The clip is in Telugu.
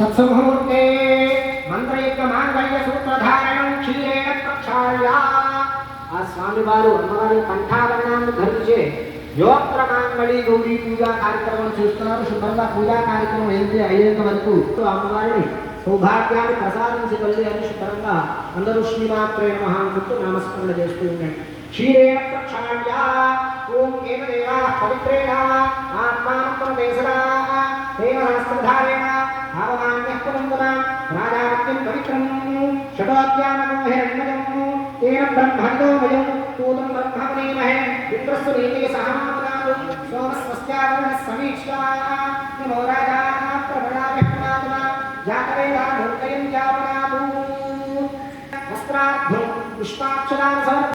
तत्समुहूर्ते मंत्रयुक्त मांगल्य सूत्रधारणं क्षीरेण प्रक्षाल्य आ स्वामी वारु अम्मवारी कंठाभरणाన్ని ధరించి యోత్ర మాంగళి గౌరీ పూజా కార్యక్రమం చేస్తున్నారు. శుభ్రంగా పూజా కార్యక్రమం అయ్యేంత వరకు అమ్మవారిని సౌభాగ్యాన్ని ప్రసాదించగలిగి అని శుభ్రంగా అందరూ శ్రీమాత్రే నమః అంటూ నామస్మరణ చేస్తూ ఉండండి. క్షీరేణ ప్రక్షాళ్య ఓం ఏకదేవా పవిత్రేణ ఆత్మానమేసదా దేవహస్త్రధారేణ భావమాన్యః పురందర రాజాత్యం పవిత్రం షడోద్యానమోహిరణ్యజం తేన బ్రహ్మణోమయం తూతం బ్రహ్మణేమహే ఇంద్రస్సు నీతే సహమాపదాదు సోమస్వస్యావరణ సమీక్షా నమో రాజా ప్రబలాభ్యక్నాతున జాతవేదా మూర్తయం జాపనాదు వస్త్రార్థం పుష్పాక్షరాన్